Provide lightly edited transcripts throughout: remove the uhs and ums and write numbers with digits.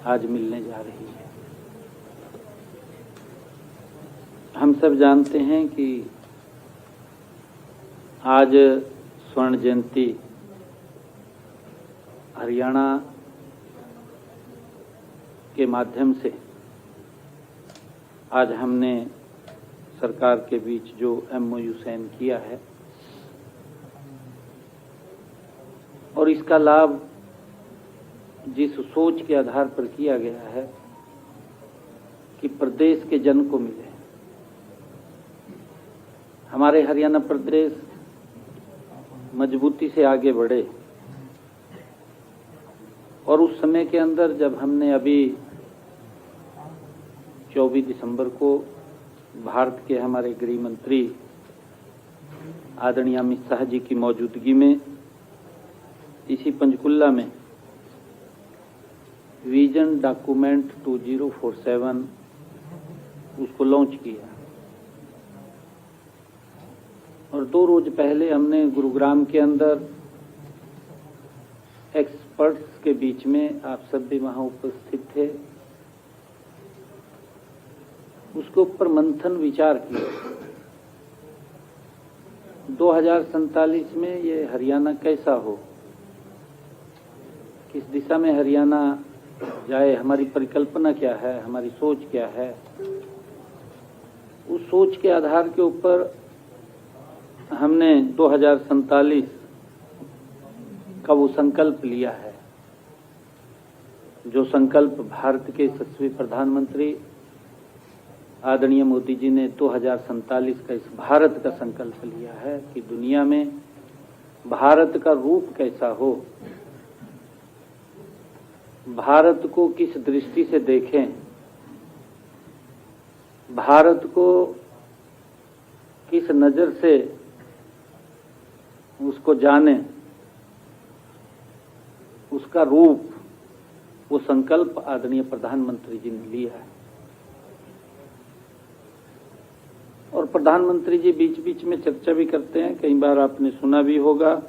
आज मिलने जा रही है। हम सब जानते हैं कि आज स्वर्ण जयंती हरियाणा के माध्यम से आज हमने सरकार के बीच जो MOU साइन किया है और इसका लाभ जिस सोच के आधार पर किया गया है कि प्रदेश के जन को मिले। हमारे हरियाणा प्रदेश मजबूती से आगे बढ़े और उस समय के अंदर जब हमने अभी 24 दिसंबर को भारत के हमारे गृह मंत्री आदरणीय अमित शाह जी की मौजूदगी में इसी पंचकुला में विजन डॉक्यूमेंट 2047 उसको लॉन्च किया और 2 रोज पहले हमने गुरुग्राम के अंदर एक्सपर्ट्स के बीच में, आप सब भी वहां उपस्थित थे, उसके ऊपर मंथन विचार किया। 2047 में ये हरियाणा कैसा हो, किस दिशा में हरियाणा जाए, हमारी परिकल्पना क्या है, हमारी सोच क्या है। उस सोच के आधार के ऊपर हमने 2047 का वो संकल्प लिया है, जो संकल्प भारत के यशस्वी प्रधानमंत्री आदरणीय मोदी जी ने 2047 का इस भारत का संकल्प लिया है कि दुनिया में भारत का रूप कैसा हो, भारत को किस दृष्टि से देखें, भारत को किस नजर से उसको जाने, उसका रूप, वो संकल्प आदरणीय प्रधानमंत्री जी ने लिया है। और प्रधानमंत्री जी बीच बीच में चर्चा भी करते हैं, कई बार आपने सुना भी होगा।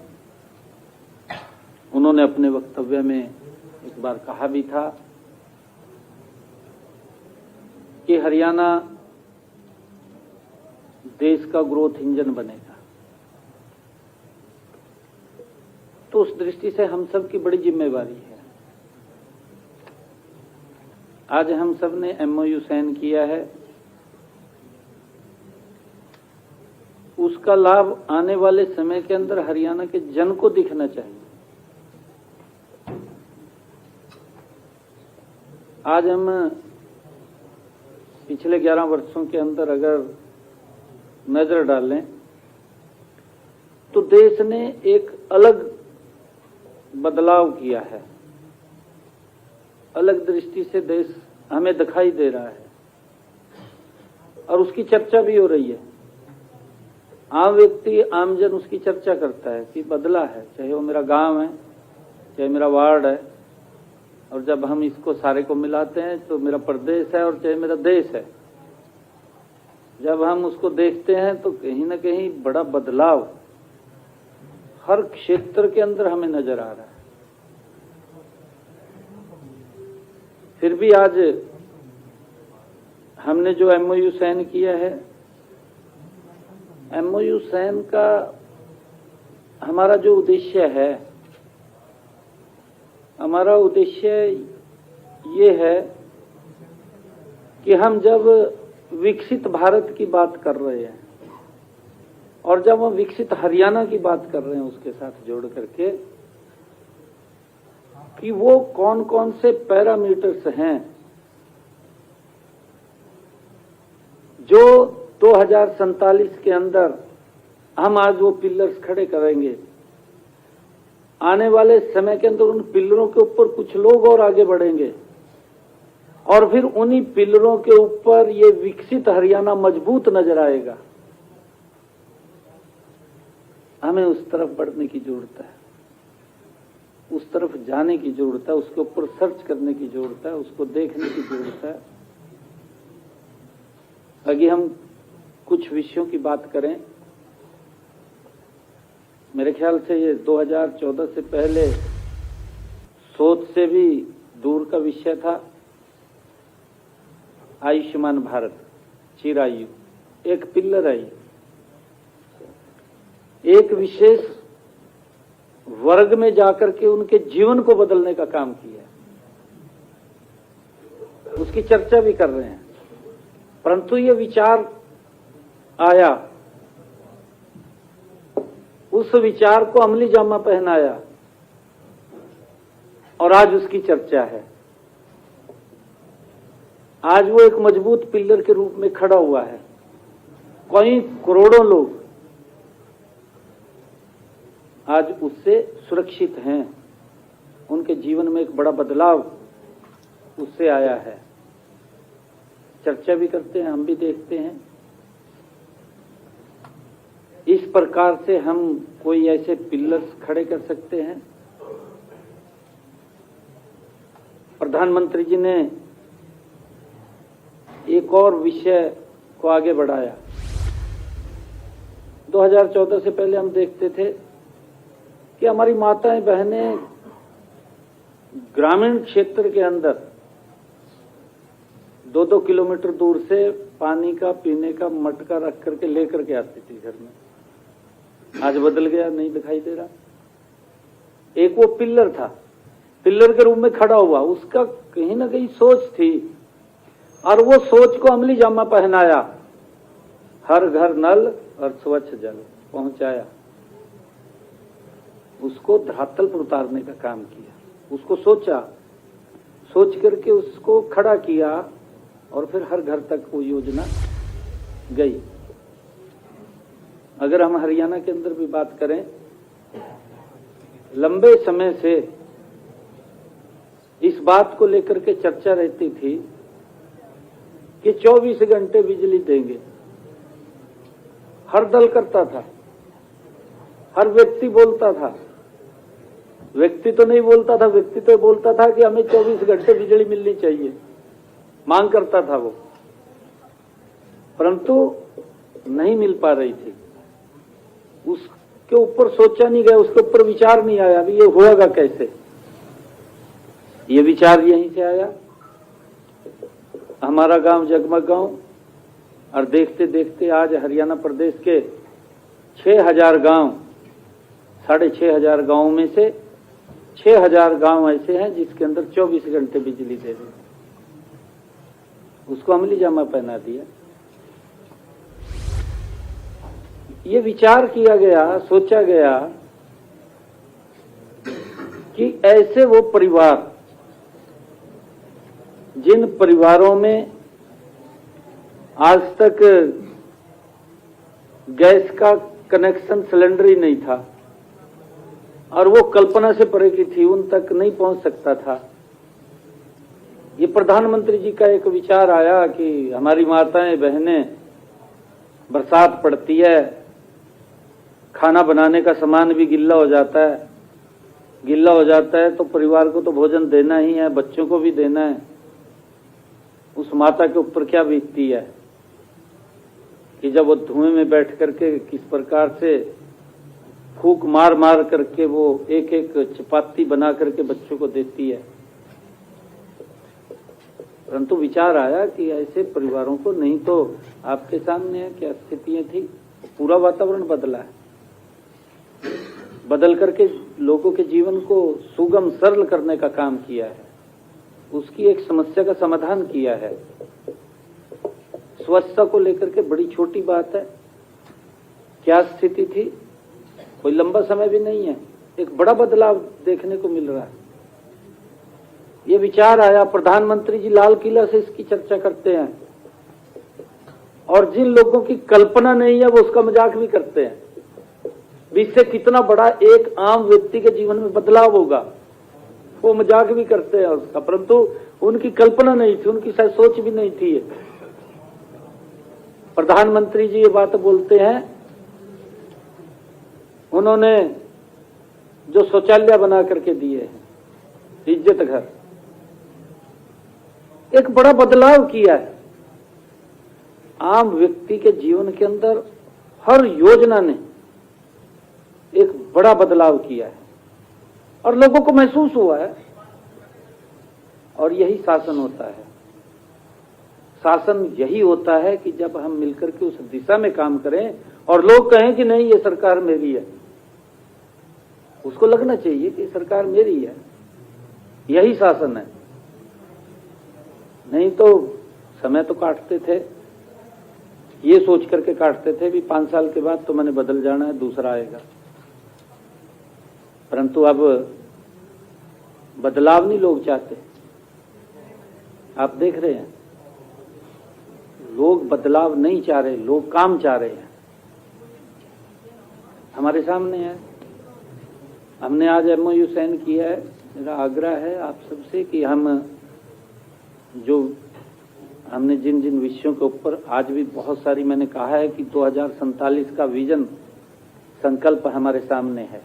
उन्होंने अपने वक्तव्य में एक बार कहा भी था कि हरियाणा देश का ग्रोथ इंजन बनेगा। तो उस दृष्टि से हम सब की बड़ी जिम्मेवारी है। आज हम सब ने MOU साइन किया है, उसका लाभ आने वाले समय के अंदर हरियाणा के जन को दिखना चाहिए। आज हम पिछले 11 वर्षों के अंदर अगर नजर डालें तो देश ने एक अलग बदलाव किया है, अलग दृष्टि से देश हमें दिखाई दे रहा है और उसकी चर्चा भी हो रही है। आम व्यक्ति, आमजन उसकी चर्चा करता है कि बदला है, चाहे वो मेरा गांव है, चाहे मेरा वार्ड है, और जब हम इसको सारे को मिलाते हैं तो मेरा प्रदेश है, और चाहे मेरा देश है। जब हम उसको देखते हैं तो कहीं ना कहीं बड़ा बदलाव हर क्षेत्र के अंदर हमें नजर आ रहा है। फिर भी आज हमने जो MOU साइन किया है, MOU साइन का हमारा जो उद्देश्य है, हमारा उद्देश्य ये है कि हम जब विकसित भारत की बात कर रहे हैं और जब हम विकसित हरियाणा की बात कर रहे हैं उसके साथ जोड़ करके, कि वो कौन कौन से पैरामीटर्स हैं जो 2047 के अंदर हम आज वो पिलर्स खड़े करेंगे। आने वाले समय के अंदर उन पिलरों के ऊपर कुछ लोग और आगे बढ़ेंगे और फिर उन्हीं पिलरों के ऊपर ये विकसित हरियाणा मजबूत नजर आएगा। हमें उस तरफ बढ़ने की जरूरत है, उस तरफ जाने की जरूरत है, उसके ऊपर सर्च करने की जरूरत है, उसको देखने की जरूरत है। आगे हम कुछ विषयों की बात करें। मेरे ख्याल से ये 2014 से पहले सोच से भी दूर का विषय था आयुष्मान भारत, चिरायु, एक पिल्लर आई, एक विशेष वर्ग में जाकर के उनके जीवन को बदलने का काम किया, उसकी चर्चा भी कर रहे हैं। परंतु ये विचार आया, उस विचार को अमली जामा पहनाया और आज उसकी चर्चा है। आज वो एक मजबूत पिल्लर के रूप में खड़ा हुआ है। कई करोड़ों लोग आज उससे सुरक्षित हैं, उनके जीवन में एक बड़ा बदलाव उससे आया है। चर्चा भी करते हैं, हम भी देखते हैं। इस प्रकार से हम कोई ऐसे पिलर्स खड़े कर सकते हैं। प्रधानमंत्री जी ने एक और विषय को आगे बढ़ाया। 2014 से पहले हम देखते थे कि हमारी माताएं बहनें ग्रामीण क्षेत्र के अंदर 2-2 किलोमीटर दूर से पानी का पीने का मटका रख करके लेकर के आती थी घर में। आज बदल गया, नहीं दिखाई दे रहा। एक वो पिल्लर था, पिल्लर के रूप में खड़ा हुआ, उसका कहीं ना कहीं सोच थी और वो सोच को अमली जामा पहनाया। हर घर नल और स्वच्छ जल पहुंचाया, उसको धरातल पर उतारने का काम किया, उसको सोचा, सोच करके उसको खड़ा किया और फिर हर घर तक वो योजना गई। अगर हम हरियाणा के अंदर भी बात करें, लंबे समय से इस बात को लेकर के चर्चा रहती थी कि 24 घंटे बिजली देंगे। हर दल करता था, हर व्यक्ति बोलता था, व्यक्ति तो नहीं बोलता था, व्यक्ति तो बोलता था कि हमें 24 घंटे बिजली मिलनी चाहिए, मांग करता था वो, परंतु नहीं मिल पा रही थी। उसके ऊपर सोचा नहीं गया, उसके ऊपर विचार नहीं आया अभी ये होगा कैसे। ये विचार यहीं से आया। हमारा गांव जगमग गांव, और देखते देखते आज हरियाणा प्रदेश के 6000 गांव, 6500 गांव में से 6000 गांव ऐसे हैं जिसके अंदर 24 घंटे बिजली दे रहे। उसको अमली जामा पहना दिया। ये विचार किया गया, सोचा गया कि ऐसे वो परिवार, जिन परिवारों में आज तक गैस का कनेक्शन सिलेंडर ही नहीं था और वो कल्पना से परे की थी, उन तक नहीं पहुंच सकता था। ये प्रधानमंत्री जी का एक विचार आया कि हमारी माताएं बहनें, बरसात पड़ती है, खाना बनाने का सामान भी गिल्ला हो जाता है, गिल्ला हो जाता है तो परिवार को तो भोजन देना ही है, बच्चों को भी देना है। उस माता के ऊपर क्या बीतती है कि जब वो धुएं में बैठ करके किस प्रकार से फूंक मार मार करके वो एक एक चपाती बना करके बच्चों को देती है। परंतु विचार आया कि ऐसे परिवारों को, नहीं तो आपके सामने क्या स्थितियां थी, पूरा वातावरण बदला है, बदल करके लोगों के जीवन को सुगम सरल करने का काम किया है, उसकी एक समस्या का समाधान किया है। स्वच्छता को लेकर के बड़ी छोटी बात है। क्या स्थिति थी, कोई लंबा समय भी नहीं है, एक बड़ा बदलाव देखने को मिल रहा है। ये विचार आया, प्रधानमंत्री जी लाल किला से इसकी चर्चा करते हैं और जिन लोगों की कल्पना नहीं है वो उसका मजाक भी करते हैं। इससे कितना बड़ा एक आम व्यक्ति के जीवन में बदलाव होगा, वो मजाक भी करते हैं उसका, परंतु उनकी कल्पना नहीं थी, उनकी शायद सोच भी नहीं थी। प्रधानमंत्री जी ये बात बोलते हैं, उन्होंने जो शौचालय बना करके दिए हैं, इज्जत घर, एक बड़ा बदलाव किया है आम व्यक्ति के जीवन के अंदर। हर योजना ने एक बड़ा बदलाव किया है और लोगों को महसूस हुआ है और यही शासन होता है। शासन यही होता है कि जब हम मिलकर के उस दिशा में काम करें और लोग कहें कि नहीं ये सरकार मेरी है, उसको लगना चाहिए कि सरकार मेरी है, यही शासन है। नहीं तो समय तो काटते थे, ये सोच करके काटते थे भी 5 साल के बाद तो मैंने बदल जाना है, दूसरा आएगा। परंतु अब बदलाव नहीं लोग चाहते। आप देख रहे हैं, लोग बदलाव नहीं चाह रहे, लोग काम चाह रहे हैं। हमारे सामने है, हमने आज MOU साइन किया है। मेरा आग्रह है आप सबसे कि हमने जिन जिन विषयों के ऊपर आज भी बहुत सारी, मैंने कहा है कि 2047 का विजन संकल्प हमारे सामने है।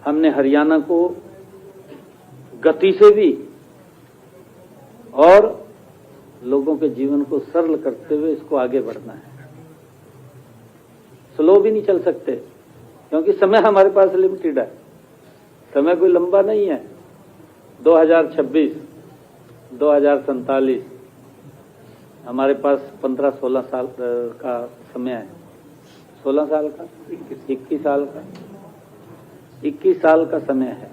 हमने हरियाणा को गति से भी और लोगों के जीवन को सरल करते हुए इसको आगे बढ़ना है। स्लो भी नहीं चल सकते क्योंकि समय हमारे पास लिमिटेड है, समय कोई लंबा नहीं है। 2026, 2047 हमारे पास 15-16 साल का समय है। 16 साल का, 21 साल का, 21 साल का समय है।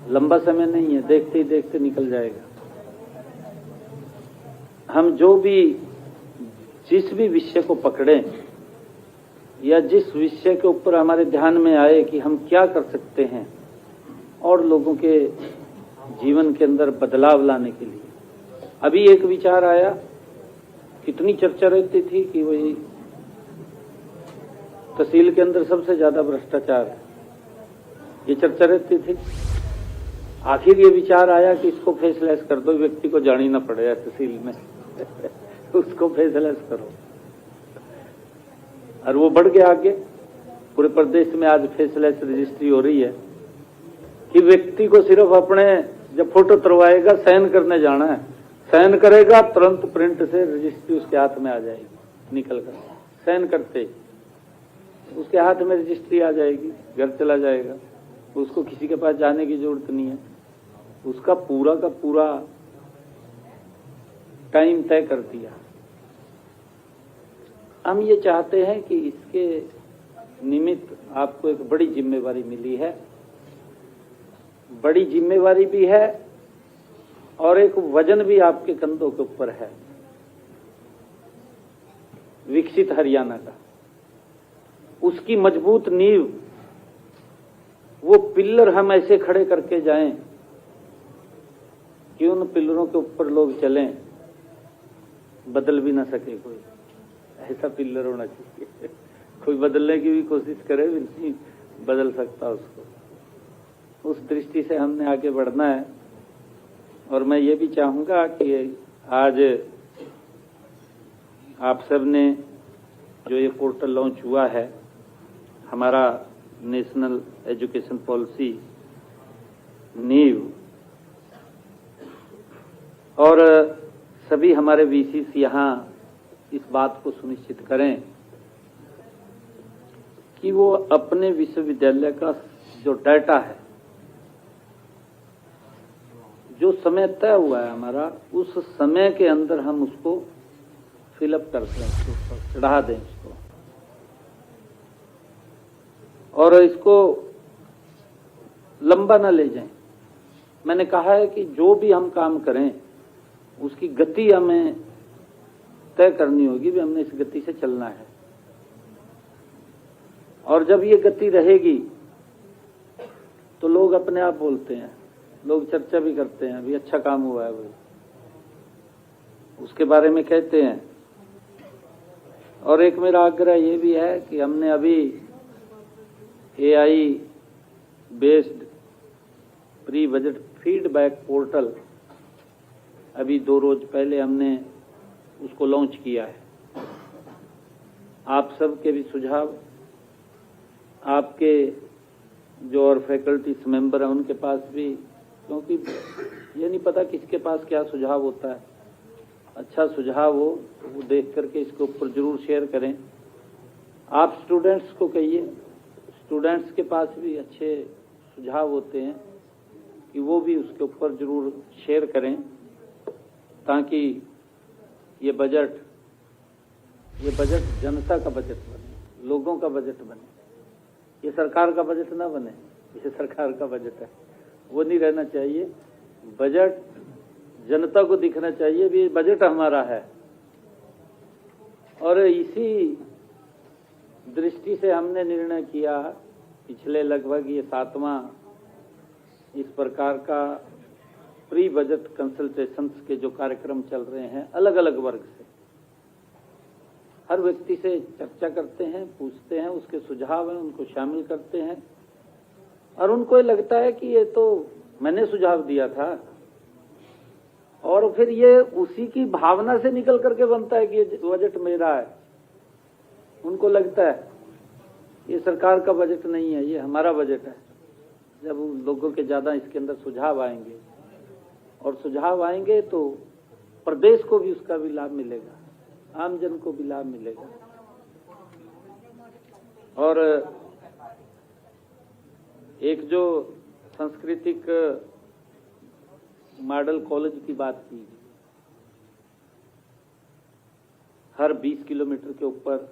लंबा समय नहीं है, देखते ही देखते निकल जाएगा। हम जिस भी विषय को पकड़ें या जिस विषय के ऊपर हमारे ध्यान में आए कि हम क्या कर सकते हैं और लोगों के जीवन के अंदर बदलाव लाने के लिए। अभी एक विचार आया, कितनी चर्चा रहती थी कि वही तहसील के अंदर सबसे ज्यादा भ्रष्टाचार है, ये चर्चा रहती थी। आखिर ये विचार आया कि इसको फेसलेस कर दो, व्यक्ति को जानी ना पड़े तहसील में उसको फेसलेस करो। और वो बढ़ गया आगे। पूरे प्रदेश में आज फेसलेस रजिस्ट्री हो रही है कि व्यक्ति को सिर्फ अपने जब फोटो तरवाएगा, साइन करने जाना है, साइन करेगा, तुरंत प्रिंट से रजिस्ट्री उसके हाथ में आ जाएगी। निकल कर साइन करते ही उसके हाथ में रजिस्ट्री आ जाएगी, घर चला जाएगा, उसको किसी के पास जाने की जरूरत नहीं है। उसका पूरा का पूरा टाइम तय कर दिया। हम ये चाहते हैं कि इसके निमित्त आपको एक बड़ी जिम्मेवारी मिली है, बड़ी जिम्मेवारी भी है और एक वजन भी आपके कंधों के ऊपर है, विकसित हरियाणा का। उसकी मजबूत नींव, वो पिल्लर हम ऐसे खड़े करके जाएं कि उन पिल्लरों के ऊपर लोग चलें, बदल भी ना सके कोई। ऐसा पिल्लर होना चाहिए, कोई बदलने की भी कोशिश करे भी नहीं बदल सकता उसको। उस दृष्टि से हमने आगे बढ़ना है। और मैं ये भी चाहूंगा कि आज आप सब ने जो ये पोर्टल लॉन्च हुआ है, हमारा नेशनल एजुकेशन पॉलिसी नीव, और सभी हमारे वीसीस यहाँ इस बात को सुनिश्चित करें कि वो अपने विश्वविद्यालय का जो डाटा है, जो समय तय हुआ है हमारा, उस समय के अंदर हम उसको फिलअप कर दें, उसको चढ़ा दें इसको, और इसको लंबा ना ले जाएं। मैंने कहा है कि जो भी हम काम करें उसकी गति हमें तय करनी होगी, भी हमने इस गति से चलना है। और जब ये गति रहेगी तो लोग अपने आप बोलते हैं, लोग चर्चा भी करते हैं, भी अच्छा काम हुआ है, वो उसके बारे में कहते हैं। और एक मेरा आग्रह ये भी है कि हमने अभी AI based pre budget feedback portal अभी 2 रोज पहले हमने उसको लॉन्च किया है। आप सबके भी सुझाव, आपके जो और फैकल्टीज मेंबर हैं उनके पास भी, क्योंकि ये नहीं पता किसके पास क्या सुझाव होता है, अच्छा सुझाव हो तो वो देख करके इसके ऊपर जरूर शेयर करें। आप स्टूडेंट्स को कहिए, स्टूडेंट्स के पास भी अच्छे सुझाव होते हैं कि वो भी उसके ऊपर जरूर शेयर करें, ताकि ये बजट जनता का बजट बने, लोगों का बजट बने। ये सरकार का बजट ना बने, ये सरकार का बजट है, वो नहीं रहना चाहिए। बजट जनता को दिखना चाहिए भी बजट हमारा है। और इसी दृष्टि से हमने निर्णय किया, पिछले लगभग ये 7वां इस प्रकार का प्री बजट कंसल्टेशंस के जो कार्यक्रम चल रहे हैं, अलग अलग वर्ग से हर व्यक्ति से चर्चा करते हैं, पूछते हैं, उसके सुझाव हैं, उनको शामिल करते हैं। और उनको ये लगता है कि ये तो मैंने सुझाव दिया था, और फिर ये उसी की भावना से निकल करके बनता है कि ये बजट मेरा है। उनको लगता है ये सरकार का बजट नहीं है, ये हमारा बजट है। जब लोगों के ज्यादा इसके अंदर सुझाव आएंगे, और सुझाव आएंगे तो प्रदेश को भी उसका भी लाभ मिलेगा, आम जन को भी लाभ मिलेगा। और एक जो सांस्कृतिक मॉडल कॉलेज की बात की, हर 20 किलोमीटर के ऊपर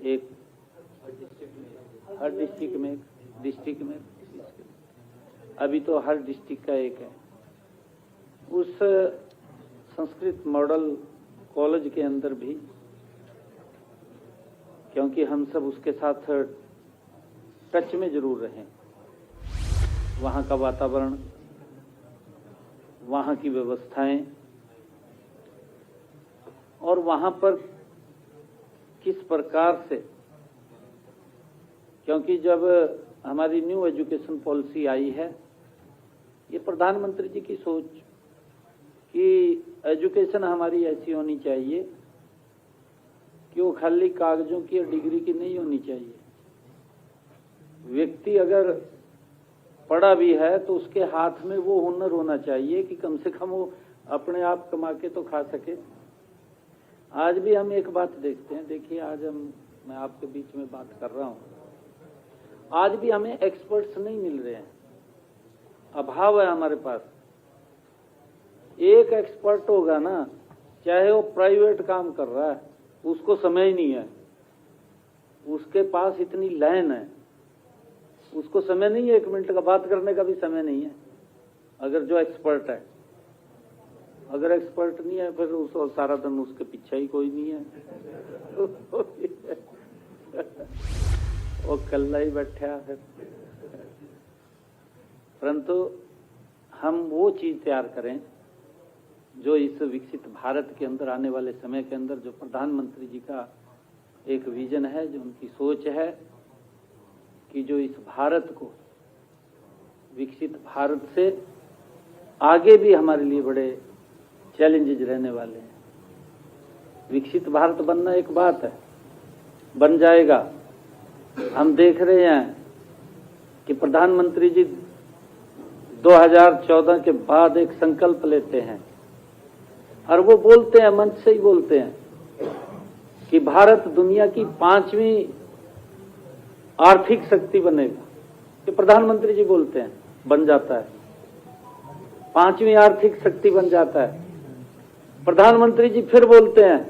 एक, हर डिस्ट्रिक्ट में अभी तो हर डिस्ट्रिक्ट का एक है। उस संस्कृत मॉडल कॉलेज के अंदर भी, क्योंकि हम सब उसके साथ टच में जरूर रहें, वहाँ का वातावरण, वहाँ की व्यवस्थाएं, और वहाँ पर किस प्रकार से, क्योंकि जब हमारी न्यू एजुकेशन पॉलिसी आई है, ये प्रधानमंत्री जी की सोच कि एजुकेशन हमारी ऐसी होनी चाहिए कि वो खाली कागजों की और डिग्री की नहीं होनी चाहिए। व्यक्ति अगर पढ़ा भी है तो उसके हाथ में वो हुनर होना चाहिए कि कम से कम वो अपने आप कमा के तो खा सके। आज भी हम एक बात देखते हैं, देखिए आज मैं आपके बीच में बात कर रहा हूं, आज भी हमें एक्सपर्ट्स नहीं मिल रहे हैं, अभाव है हमारे पास। एक एक्सपर्ट होगा ना, चाहे वो प्राइवेट काम कर रहा है, उसको समय ही नहीं है, उसके पास इतनी लाइन है, उसको समय नहीं है, 1 मिनट का बात करने का भी समय नहीं है। अगर जो एक्सपर्ट है, अगर एक्सपर्ट नहीं है, फिर उसको सारा दिन उसके पीछे ही कोई नहीं है, वो कल्ला ही बैठा है। परंतु हम वो चीज तैयार करें जो इस विकसित भारत के अंदर आने वाले समय के अंदर, जो प्रधानमंत्री जी का एक विजन है, जो उनकी सोच है कि जो इस भारत को, विकसित भारत से आगे भी हमारे लिए बड़े चैलेंजेस रहने वाले हैं। विकसित भारत बनना एक बात है, बन जाएगा। हम देख रहे हैं कि प्रधानमंत्री जी 2014 के बाद एक संकल्प लेते हैं, और वो बोलते हैं, मंच से ही बोलते हैं कि भारत दुनिया की 5वीं आर्थिक शक्ति बनेगा। ये प्रधानमंत्री जी बोलते हैं, बन जाता है, 5वीं आर्थिक शक्ति बन जाता है। प्रधानमंत्री जी फिर बोलते हैं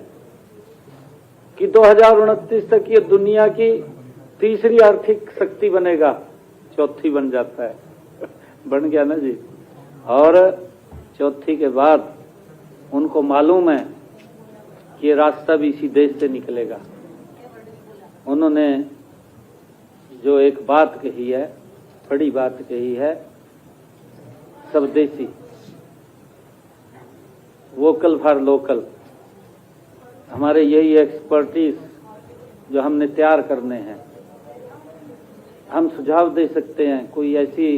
कि 2029 तक ये दुनिया की 3री आर्थिक शक्ति बनेगा, 4थी बन जाता है, बन गया ना जी। और 4थी के बाद उनको मालूम है कि ये रास्ता भी इसी देश से निकलेगा। उन्होंने जो एक बात कही है, बड़ी बात कही है, स्वदेशी, वोकल फॉर लोकल। हमारे यही एक्सपर्टीज जो हमने तैयार करने हैं, हम सुझाव दे सकते हैं। कोई ऐसी,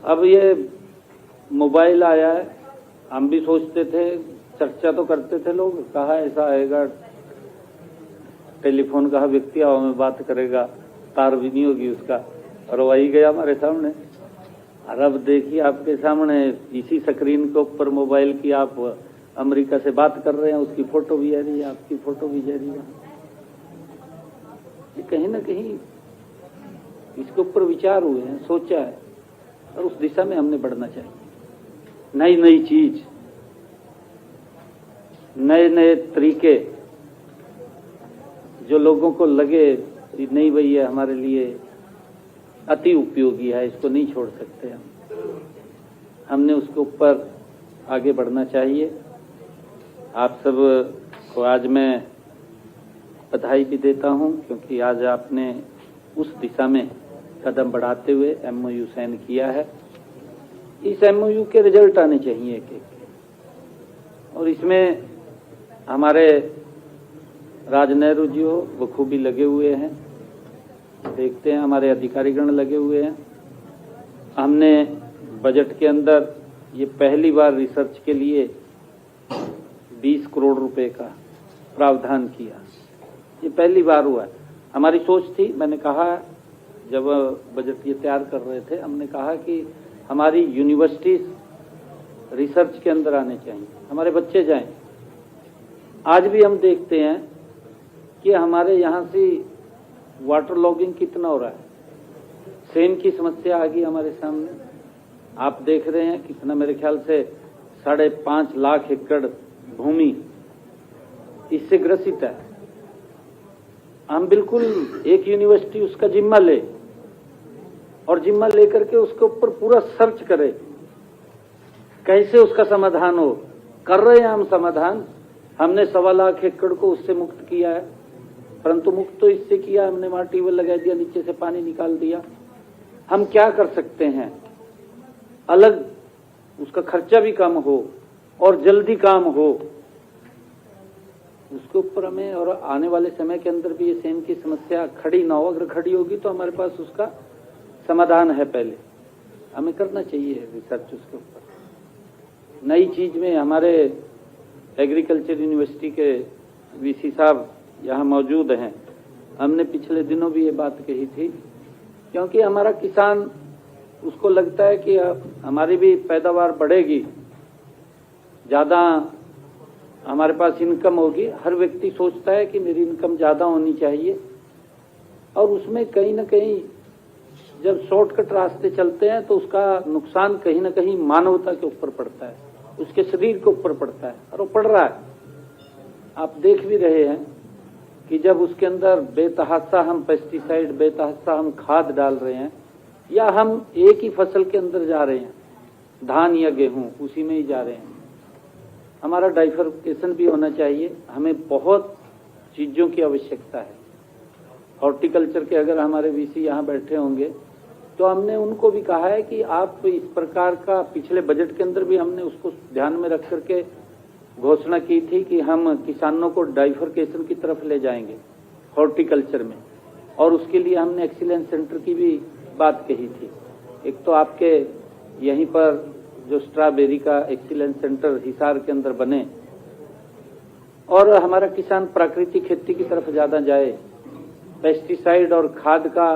अब ये मोबाइल आया है, हम भी सोचते थे, चर्चा तो करते थे लोग, कहा ऐसा आएगा, टेलीफोन कहा व्यक्ति आओ में बात करेगा, तार भी नहीं होगी उसका, और वही गया हमारे सामने। और अब देखिए आपके सामने इसी स्क्रीन के ऊपर मोबाइल की आप अमेरिका से बात कर रहे हैं, उसकी फोटो भी आ रही है, आपकी फोटो भी जा रही है। ये कहीं ना कहीं इसके ऊपर विचार हुए हैं, सोचा है। और उस दिशा में हमने बढ़ना चाहिए। नई नई चीज, नए नए तरीके जो लोगों को लगे नहीं भाई ये हमारे लिए अति उपयोगी है, इसको नहीं छोड़ सकते हम, हमने उसके ऊपर आगे बढ़ना चाहिए। आप सब को आज मैं बधाई भी देता हूं, क्योंकि आज आपने उस दिशा में कदम बढ़ाते हुए MOU साइन किया है। इस MOU के रिजल्ट आने चाहिए एक एक, और इसमें हमारे राज नेहरू जी हो वो खूबी लगे हुए हैं, देखते हैं हमारे अधिकारीगण लगे हुए हैं। हमने बजट के अंदर ये पहली बार रिसर्च के लिए 20 करोड़ रुपए का प्रावधान किया, ये पहली बार हुआ है। हमारी सोच थी, मैंने कहा जब बजट ये तैयार कर रहे थे, हमने कहा कि हमारी यूनिवर्सिटीज रिसर्च के अंदर आने चाहिए, हमारे बच्चे जाएं। आज भी हम देखते हैं कि हमारे यहाँ से वाटर लॉगिंग कितना हो रहा है, सेम की समस्या आ गई हमारे सामने। आप देख रहे हैं कितना, मेरे ख्याल से 5.5 लाख एकड़ भूमि इससे ग्रसित है। हम बिल्कुल एक यूनिवर्सिटी उसका जिम्मा ले और जिम्मा लेकर के उसके ऊपर पूरा सर्च करे कैसे उसका समाधान हो। कर रहे हैं हम समाधान, हमने 1.25 लाख एकड़ को उससे मुक्त किया है, परंतु मुक्त तो इससे किया हमने, वहां ट्यूबवेल लगा दिया, नीचे से पानी निकाल दिया। हम क्या कर सकते हैं अलग, उसका खर्चा भी कम हो और जल्दी काम हो, उसके ऊपर हमें, और आने वाले समय के अंदर भी ये सेम की समस्या खड़ी ना हो। अगर खड़ी होगी तो हमारे पास उसका समाधान है, पहले हमें करना चाहिए रिसर्च उसके ऊपर। नई चीज में हमारे एग्रीकल्चर यूनिवर्सिटी के VC साहब यहाँ मौजूद हैं, हमने पिछले दिनों भी ये बात कही थी, क्योंकि हमारा किसान उसको लगता है कि हमारी भी पैदावार बढ़ेगी, ज्यादा हमारे पास इनकम होगी। हर व्यक्ति सोचता है कि मेरी इनकम ज्यादा होनी चाहिए, और उसमें कहीं ना कहीं जब शॉर्टकट रास्ते चलते हैं तो उसका नुकसान कहीं ना कहीं मानवता के ऊपर पड़ता है, उसके शरीर के ऊपर पड़ता है, और वो पड़ रहा है। आप देख भी रहे हैं कि जब उसके अंदर बेतहाशा हम पेस्टिसाइड, बेतहाशा हम खाद डाल रहे हैं, या हम एक ही फसल के अंदर जा रहे हैं, धान या गेहूं, उसी में ही जा रहे हैं। हमारा डाइफरकेशन भी होना चाहिए। हमें बहुत चीजों की आवश्यकता है। हॉर्टिकल्चर के अगर हमारे VC यहाँ बैठे होंगे तो हमने उनको भी कहा है कि आप इस प्रकार का, पिछले बजट के अंदर भी हमने उसको ध्यान में रख करके घोषणा की थी कि हम किसानों को डाइफरकेशन की तरफ ले जाएंगे हॉर्टिकल्चर में, और उसके लिए हमने एक्सीलेंस सेंटर की भी बात कही थी। एक तो आपके यहीं पर जो स्ट्रॉबेरी का एक्सीलेंस सेंटर हिसार के अंदर बने, और हमारा किसान प्राकृतिक खेती की तरफ ज्यादा जाए, पेस्टिसाइड और खाद का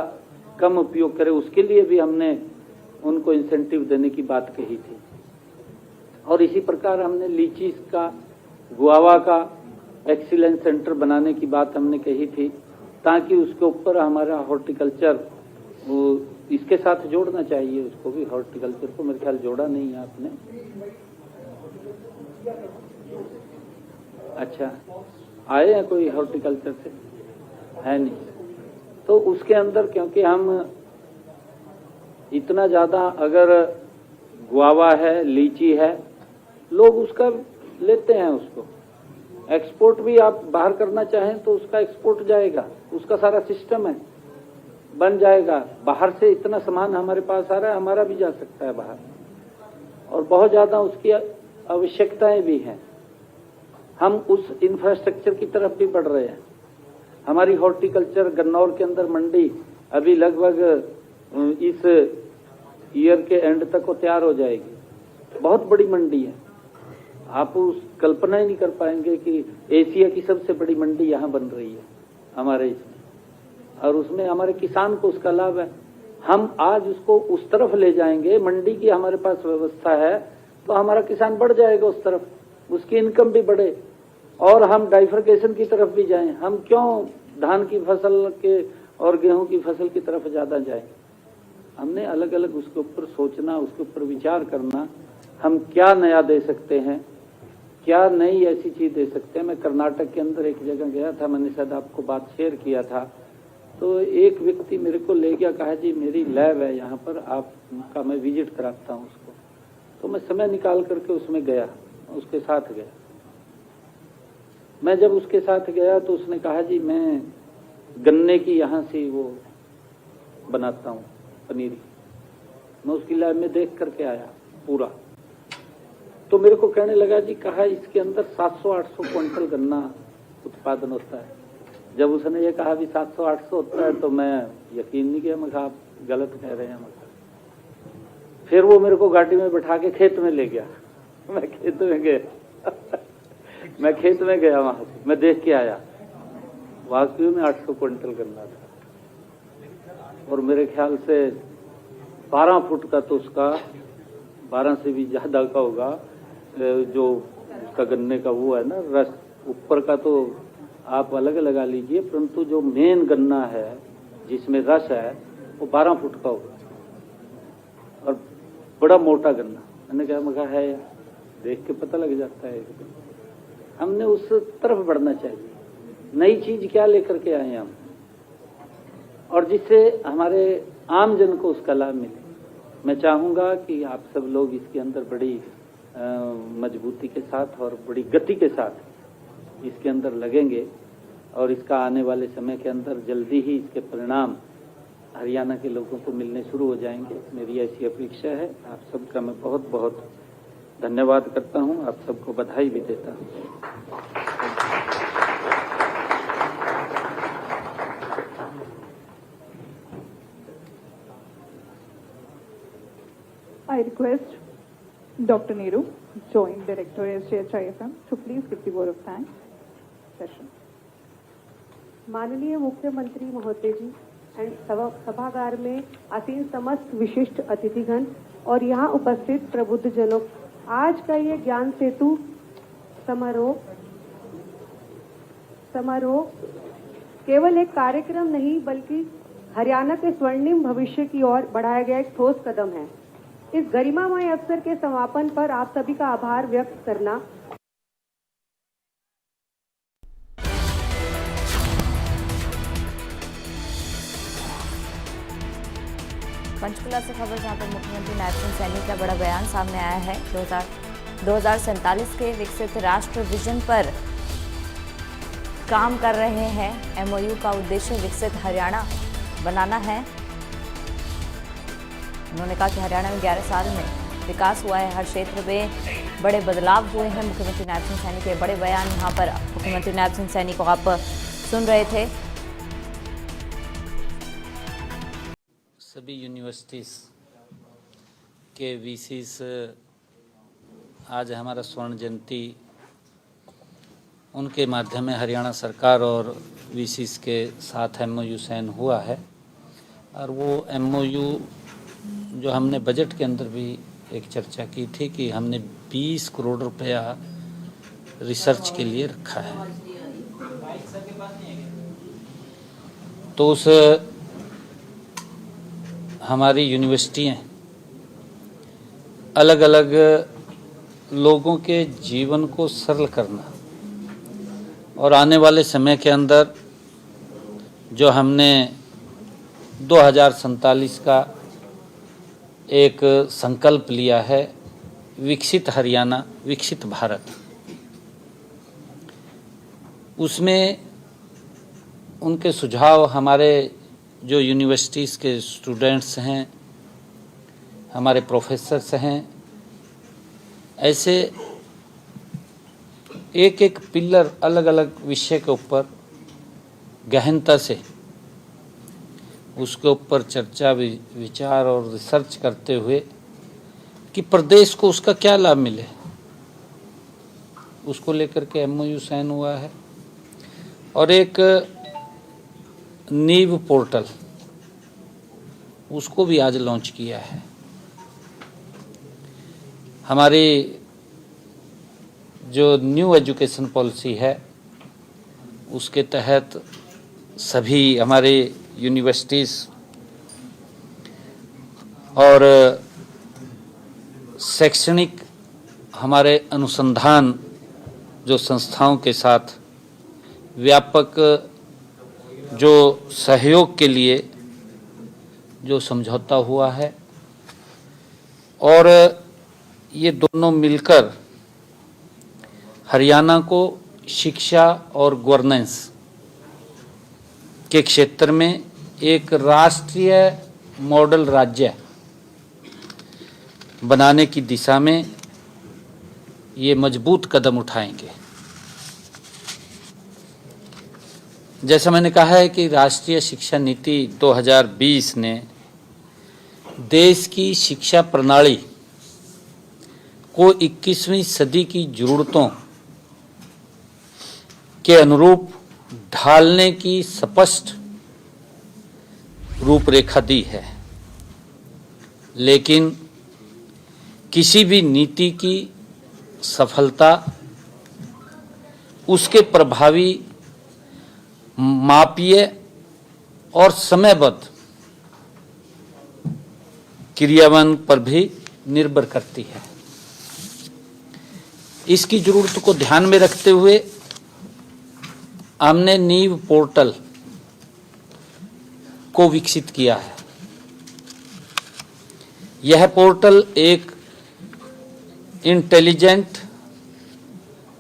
कम उपयोग करे, उसके लिए भी हमने उनको इंसेंटिव देने की बात कही थी। और इसी प्रकार हमने लीची का, गुआवा का एक्सीलेंस सेंटर बनाने की बात हमने कही थी, ताकि उसके ऊपर हमारा हॉर्टिकल्चर इसके साथ जोड़ना चाहिए उसको भी। हॉर्टिकल्चर को मेरे ख्याल जोड़ा नहीं है आपने। अच्छा, आए हैं कोई हॉर्टिकल्चर से? है नहीं। तो उसके अंदर क्योंकि हम इतना ज्यादा, अगर गुआवा है, लीची है, लोग उसका लेते हैं, उसको एक्सपोर्ट भी आप बाहर करना चाहें तो उसका एक्सपोर्ट जाएगा, उसका सारा सिस्टम है, बन जाएगा। बाहर से इतना सामान हमारे पास आ रहा है, हमारा भी जा सकता है बाहर, और बहुत ज्यादा उसकी आवश्यकताएं भी हैं। हम उस इंफ्रास्ट्रक्चर की तरफ भी बढ़ रहे हैं। हमारी हॉर्टिकल्चर गन्नौर के अंदर मंडी अभी लगभग इस ईयर के एंड तक वो तैयार हो जाएगी। बहुत बड़ी मंडी है, आप उस कल्पना ही नहीं कर पाएंगे कि एशिया की सबसे बड़ी मंडी यहाँ बन रही है हमारे इसमें, और उसमें हमारे किसान को उसका लाभ है। हम आज उसको उस तरफ ले जाएंगे, मंडी की हमारे पास व्यवस्था है, तो हमारा किसान बढ़ जाएगा उस तरफ, उसकी इनकम भी बढ़े, और हम डाइफरकेशन की तरफ भी जाएं। हम क्यों धान की फसल के और गेहूं की फसल की तरफ ज्यादा जाएं? हमने अलग अलग उसके ऊपर सोचना, उसके ऊपर विचार करना, हम क्या नया दे सकते हैं, क्या नई ऐसी चीज दे सकते हैं। मैं कर्नाटक के अंदर एक जगह गया था, मैंने शायद आपको बात शेयर किया था। तो एक व्यक्ति मेरे को ले गया, कहा जी मेरी लैब है यहाँ पर, आपका मैं विजिट कराता हूँ उसको। तो मैं समय निकाल करके उसमें गया, उसके साथ गया। मैं जब उसके साथ गया तो उसने कहा जी मैं गन्ने की यहाँ से वो बनाता हूँ पनीरी। मैं उसकी लैब में देख करके आया पूरा। तो मेरे को कहने लगा जी, कहा इसके अंदर 700-800 क्विंटल गन्ना उत्पादन होता है। जब उसने ये कहा भी 700-800 होता है तो मैं यकीन नहीं किया। मैं कहा आप गलत कह रहे हैं। फिर वो मेरे को गाड़ी में बैठा के खेत में ले गया। मैं खेत में गया मैं खेत में गया, वहां से मैं देख के आया। वाकई में 800 क्विंटल गन्ना था और मेरे ख्याल से 12 फुट का, तो उसका 12 से भी ज्यादा का होगा जो उसका गन्ने का वो है ना रस। ऊपर का तो आप अलग लगा लीजिए, परंतु जो मेन गन्ना है जिसमें रस है वो 12 फुट का होगा और बड़ा मोटा गन्ना। मैंने कहा है यार, देख के पता लग जाता है। हमने उस तरफ बढ़ना चाहिए। नई चीज क्या लेकर के आए हम, और जिससे हमारे आम जन को उसका लाभ मिले। मैं चाहूंगा कि आप सब लोग इसके अंदर बड़ी मजबूती के साथ और बड़ी गति के साथ इसके अंदर लगेंगे और इसका आने वाले समय के अंदर जल्दी ही इसके परिणाम हरियाणा के लोगों को मिलने शुरू हो जाएंगे। मेरी ऐसी अपेक्षा है। आप सबका मैं बहुत बहुत धन्यवाद करता हूं, आप सबको बधाई भी देता हूं। I request Dr. Nehru, Joint Director SJHIFM, to please give the word of thanks. Session. माननीय मुख्यमंत्री महोदय जी एंड सभागार में आसीन समस्त विशिष्ट अतिथिगण और यहाँ उपस्थित प्रबुद्ध जनों, आज का ये ज्ञान सेतु समारोह केवल एक कार्यक्रम नहीं बल्कि हरियाणा के स्वर्णिम भविष्य की ओर बढ़ाया गया एक ठोस कदम है। इस गरिमामय अवसर के समापन पर आप सभी का आभार व्यक्त करना। पंचकुला से खबर, जहां पर मुख्यमंत्री नायब सिंह सैनी का बड़ा बयान सामने आया है। 2047 के विकसित राष्ट्र विजन पर काम कर रहे हैं। एमओयू का उद्देश्य विकसित हरियाणा बनाना है। उन्होंने कहा कि हरियाणा में 11 साल में विकास हुआ है, हर क्षेत्र में बड़े बदलाव हुए हैं। मुख्यमंत्री नायब सिंह सैनी के बड़े बयान, यहाँ पर मुख्यमंत्री नायब सिंह सैनी को आप सुन रहे थे। सभी यूनिवर्सिटीज़ के वीसीस आज हमारा स्वर्ण जयंती, उनके माध्यम में हरियाणा सरकार और वीसीस के साथ एमओयू साइन हुआ है। और वो एमओयू जो हमने बजट के अंदर भी एक चर्चा की थी कि हमने 20 करोड़ रुपया रिसर्च के लिए रखा है। तो उस हमारी यूनिवर्सिटियाँ अलग अलग लोगों के जीवन को सरल करना और आने वाले समय के अंदर जो हमने 2047 का एक संकल्प लिया है, विकसित हरियाणा विकसित भारत, उसमें उनके सुझाव हमारे जो यूनिवर्सिटीज़ के स्टूडेंट्स हैं, हमारे प्रोफेसर्स हैं, ऐसे एक एक पिलर अलग अलग विषय के ऊपर गहनता से उसके ऊपर चर्चा विचार और रिसर्च करते हुए कि प्रदेश को उसका क्या लाभ मिले, उसको लेकर के एमओयू साइन हुआ है। और एक नीव पोर्टल उसको भी आज लॉन्च किया है। हमारी जो न्यू एजुकेशन पॉलिसी है उसके तहत सभी हमारे यूनिवर्सिटीज़ और शैक्षणिक हमारे अनुसंधान जो संस्थाओं के साथ व्यापक जो सहयोग के लिए जो समझौता हुआ है, और ये दोनों मिलकर हरियाणा को शिक्षा और गवर्नेंस के क्षेत्र में एक राष्ट्रीय मॉडल राज्य बनाने की दिशा में ये मजबूत कदम उठाएंगे। जैसा मैंने कहा है कि राष्ट्रीय शिक्षा नीति 2020 ने देश की शिक्षा प्रणाली को 21वीं सदी की जरूरतों के अनुरूप ढालने की स्पष्ट रूपरेखा दी है, लेकिन किसी भी नीति की सफलता उसके प्रभावी, मापीय और समयबद्ध क्रियान्वयन पर भी निर्भर करती है। इसकी जरूरत को ध्यान में रखते हुए हमने नीव पोर्टल को विकसित किया है। यह पोर्टल एक intelligent,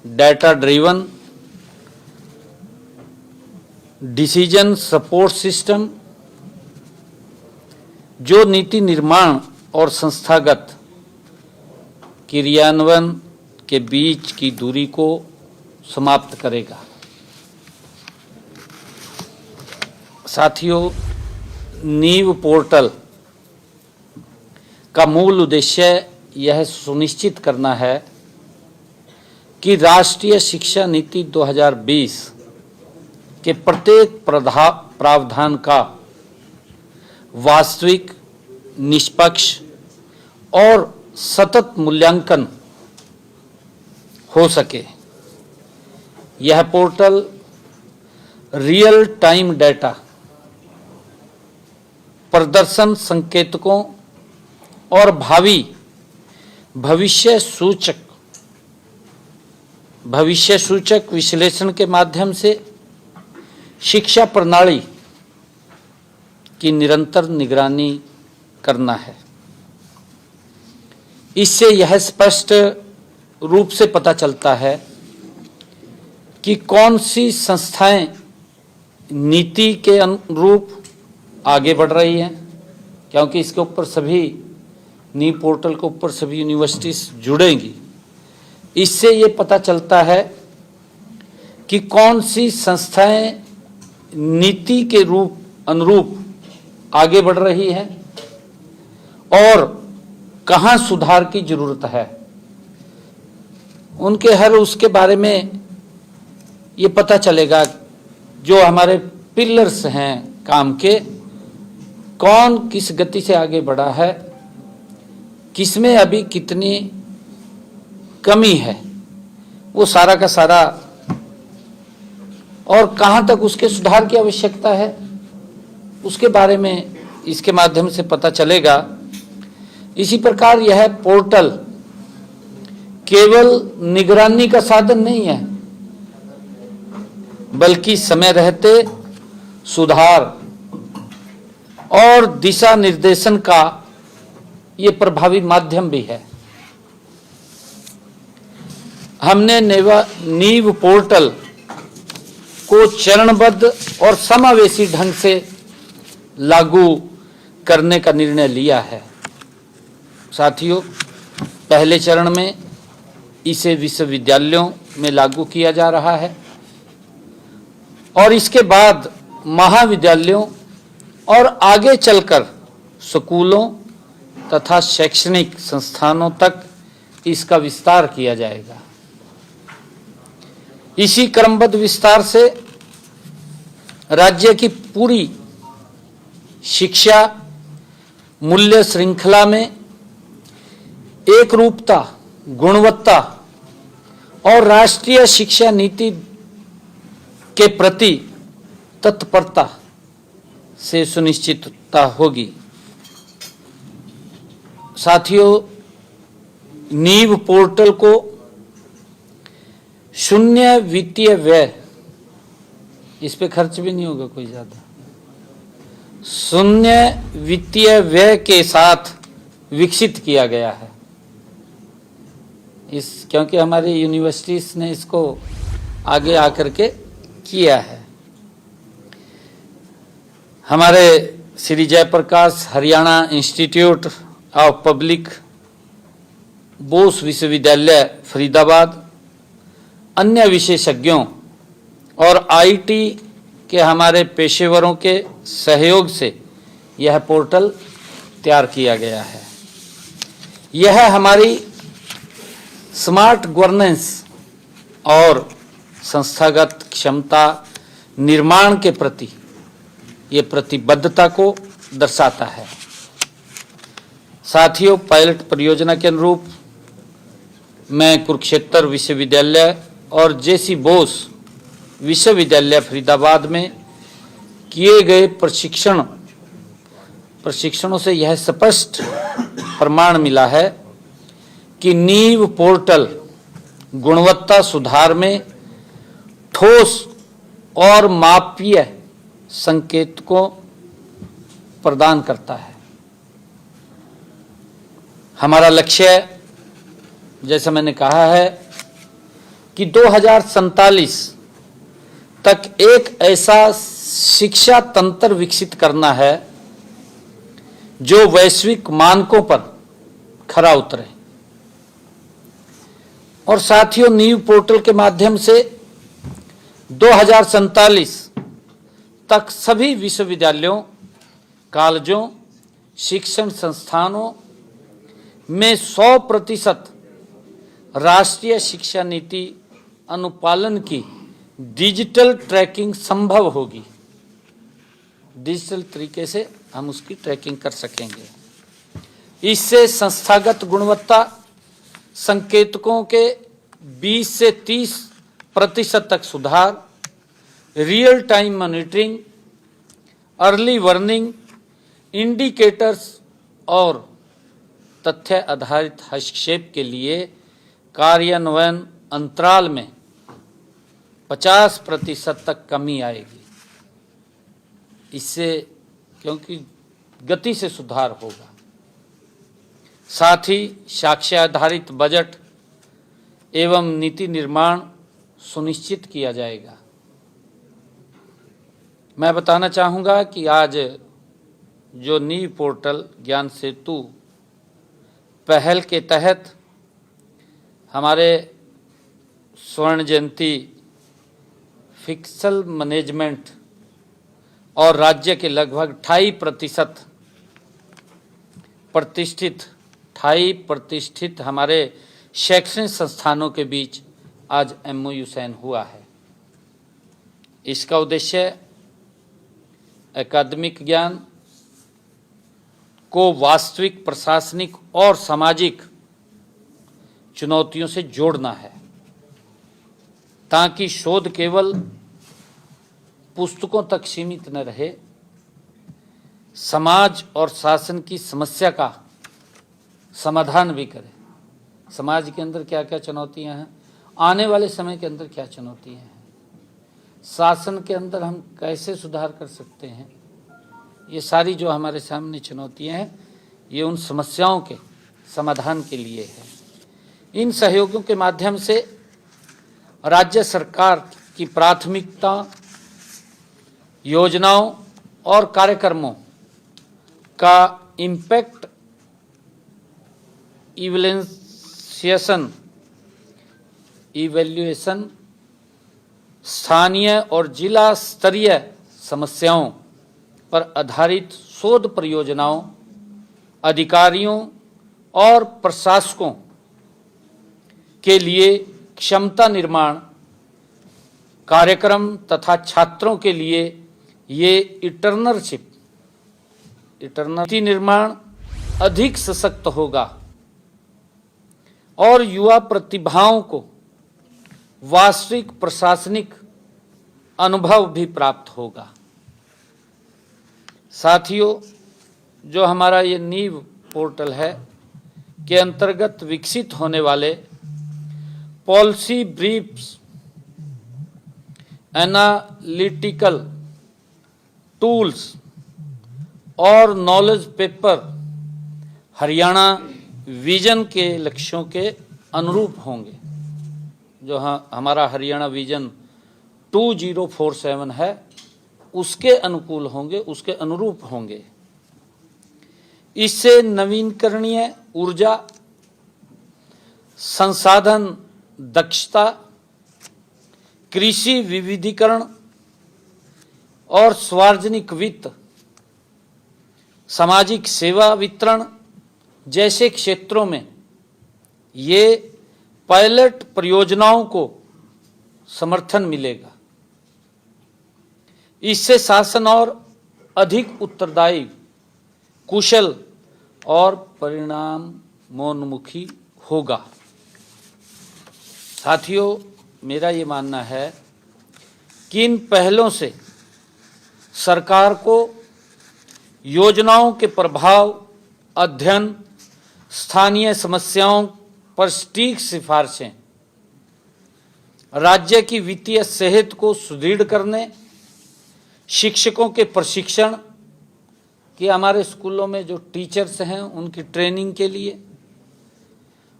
data driven decision support system जो नीति निर्माण और संस्थागत क्रियान्वयन के बीच की दूरी को समाप्त करेगा। साथियों, नीव पोर्टल का मूल उद्देश्य यह सुनिश्चित करना है कि राष्ट्रीय शिक्षा नीति 2020 के प्रत्येक प्रावधान का वास्तविक, निष्पक्ष और सतत मूल्यांकन हो सके। यह पोर्टल रियल टाइम डेटा, प्रदर्शन संकेतकों और भविष्य सूचक विश्लेषण के माध्यम से शिक्षा प्रणाली की निरंतर निगरानी करना है। इससे यह स्पष्ट रूप से पता चलता है कि कौन सी संस्थाएं नीति के अनुरूप आगे बढ़ रही हैं, क्योंकि इसके ऊपर सभी नीव पोर्टल के ऊपर सभी यूनिवर्सिटीज जुड़ेंगी। इससे ये पता चलता है कि कौन सी संस्थाएं नीति के अनुरूप आगे बढ़ रही है और कहाँ सुधार की जरूरत है। उनके हर उसके बारे में ये पता चलेगा, जो हमारे पिलर्स हैं काम के, कौन किस गति से आगे बढ़ा है, किसमें अभी कितनी कमी है, वो सारा का सारा, और कहाँ तक उसके सुधार की आवश्यकता है, उसके बारे में इसके माध्यम से पता चलेगा। इसी प्रकार यह पोर्टल केवल निगरानी का साधन नहीं है, बल्कि समय रहते सुधार और दिशा निर्देशन का ये प्रभावी माध्यम भी है। हमने नीव पोर्टल को चरणबद्ध और समावेशी ढंग से लागू करने का निर्णय लिया है। साथियों, पहले चरण में इसे विश्वविद्यालयों में लागू किया जा रहा है और इसके बाद महाविद्यालयों और आगे चलकर स्कूलों तथा शैक्षणिक संस्थानों तक इसका विस्तार किया जाएगा। इसी क्रमबद्ध विस्तार से राज्य की पूरी शिक्षा मूल्य श्रृंखला में एक रूपता, गुणवत्ता और राष्ट्रीय शिक्षा नीति के प्रति तत्परता से सुनिश्चितता होगी। साथियों, नीव पोर्टल को शून्य वित्तीय व्यय, इस पे खर्च भी नहीं होगा कोई ज्यादा, शून्य वित्तीय व्यय के साथ विकसित किया गया है। क्योंकि हमारी यूनिवर्सिटीज ने इसको आगे आकर के किया है। हमारे Shri Jayaprakash Haryana institute of public Bose विश्वविद्यालय फरीदाबाद, अन्य विशेषज्ञों और आईटी के हमारे पेशेवरों के सहयोग से यह पोर्टल तैयार किया गया है। यह हमारी स्मार्ट गवर्नेंस और संस्थागत क्षमता निर्माण के प्रति ये प्रतिबद्धता को दर्शाता है। साथियों, पायलट परियोजना के अनुरूप मैं कुरुक्षेत्र विश्वविद्यालय और जेसी बोस विश्वविद्यालय फरीदाबाद में किए गए प्रशिक्षणों से यह स्पष्ट प्रमाण मिला है कि नीव पोर्टल गुणवत्ता सुधार में ठोस और मापनीय संकेतकों प्रदान करता है। हमारा लक्ष्य, जैसा मैंने कहा है, कि 2047 तक एक ऐसा शिक्षा तंत्र विकसित करना है जो वैश्विक मानकों पर खरा उतरे। और साथियों, नीव पोर्टल के माध्यम से 2047 तक सभी विश्वविद्यालयों, कॉलेजों, शिक्षण संस्थानों में 100% राष्ट्रीय शिक्षा नीति अनुपालन की डिजिटल ट्रैकिंग संभव होगी। डिजिटल तरीके से हम उसकी ट्रैकिंग कर सकेंगे। इससे संस्थागत गुणवत्ता संकेतकों के 20 से 30% तक सुधार, real time monitoring, early warning, indicators और तथ्य आधारित हस्तक्षेप के लिए कार्यान्वयन अंतराल में 50% तक कमी आएगी। इससे क्योंकि गति से सुधार होगा। साथ ही साक्ष्य आधारित बजट एवं नीति निर्माण सुनिश्चित किया जाएगा। मैं बताना चाहूँगा कि आज जो नीव पोर्टल ज्ञान सेतु पहल के तहत हमारे स्वर्ण जयंती फिक्सल मैनेजमेंट और राज्य के लगभग 28% प्रतिष्ठित हमारे शैक्षणिक संस्थानों के बीच आज MOU साइन हुआ है। इसका उद्देश्य अकादमिक ज्ञान को वास्तविक प्रशासनिक और सामाजिक चुनौतियों से जोड़ना है, ताकि शोध केवल पुस्तकों तक सीमित न रहे, समाज और शासन की समस्या का समाधान भी करे। समाज के अंदर क्या क्या चुनौतियां हैं, आने वाले समय के अंदर क्या चुनौतियां हैं, शासन के अंदर हम कैसे सुधार कर सकते हैं, ये सारी जो हमारे सामने चुनौतियां हैं, ये उन समस्याओं के समाधान के लिए है। इन सहयोगों के माध्यम से राज्य सरकार की प्राथमिकता, योजनाओं और कार्यक्रमों का इम्पैक्ट इवैल्यूएशन स्थानीय और जिला स्तरीय समस्याओं पर आधारित शोध परियोजनाओं, अधिकारियों और प्रशासकों के लिए क्षमता निर्माण कार्यक्रम तथा छात्रों के लिए ये इंटर्नशिप निर्माण अधिक सशक्त होगा और युवा प्रतिभाओं को वास्तविक प्रशासनिक अनुभव भी प्राप्त होगा। साथियों, जो हमारा ये नीव पोर्टल है, के अंतर्गत विकसित होने वाले पॉलिसी ब्रीफ्स, एनालिटिकल टूल्स और नॉलेज पेपर हरियाणा विजन के लक्ष्यों के अनुरूप होंगे। जो हमारा हरियाणा विजन 2047 है उसके अनुकूल होंगे, उसके अनुरूप होंगे। इससे नवीकरणीय ऊर्जा, संसाधन दक्षता, कृषि विविधीकरण और सार्वजनिक वित्त, सामाजिक सेवा वितरण जैसे क्षेत्रों में ये पायलट परियोजनाओं को समर्थन मिलेगा। इससे शासन और अधिक उत्तरदायी, कुशल और परिणामोन्मुखी होगा। साथियों, मेरा ये मानना है कि इन पहलों से सरकार को योजनाओं के प्रभाव अध्ययन, स्थानीय समस्याओं पर सटीक सिफारिशें, राज्य की वित्तीय सेहत को सुदृढ़ करने, शिक्षकों के प्रशिक्षण, कि हमारे स्कूलों में जो टीचर्स हैं उनकी ट्रेनिंग के लिए,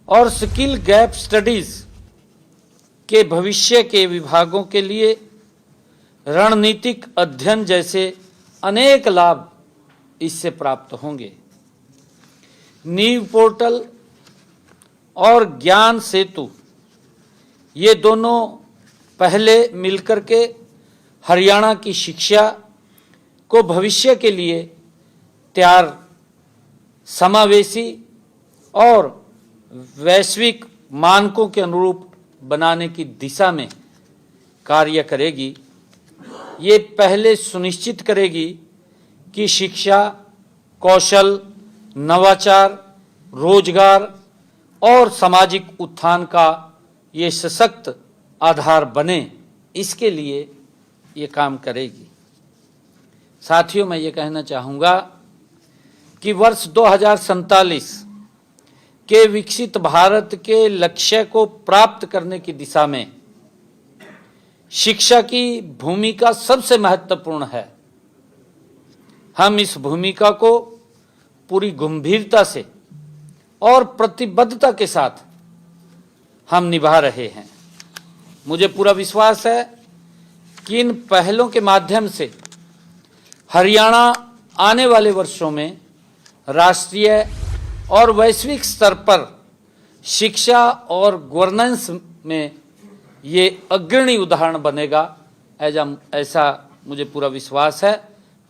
और स्किल गैप स्टडीज के भविष्य के विभागों के लिए रणनीतिक अध्ययन जैसे अनेक लाभ इससे प्राप्त होंगे। नीव पोर्टल और ज्ञान सेतु ये दोनों पहले मिलकर के हरियाणा की शिक्षा को भविष्य के लिए तैयार, समावेशी और वैश्विक मानकों के अनुरूप बनाने की दिशा में कार्य करेगी। ये पहले सुनिश्चित करेगी कि शिक्षा, कौशल, नवाचार, रोजगार और सामाजिक उत्थान का ये सशक्त आधार बने, इसके लिए ये काम करेगी। साथियों, मैं ये कहना चाहूँगा कि वर्ष 2047 के विकसित भारत के लक्ष्य को प्राप्त करने की दिशा में शिक्षा की भूमिका सबसे महत्वपूर्ण है। हम इस भूमिका को पूरी गंभीरता से और प्रतिबद्धता के साथ हम निभा रहे हैं। मुझे पूरा विश्वास है कि इन पहलों के माध्यम से हरियाणा आने वाले वर्षों में राष्ट्रीय और वैश्विक स्तर पर शिक्षा और गवर्नेंस में ये अग्रणी उदाहरण बनेगा, ऐसा मुझे पूरा विश्वास है।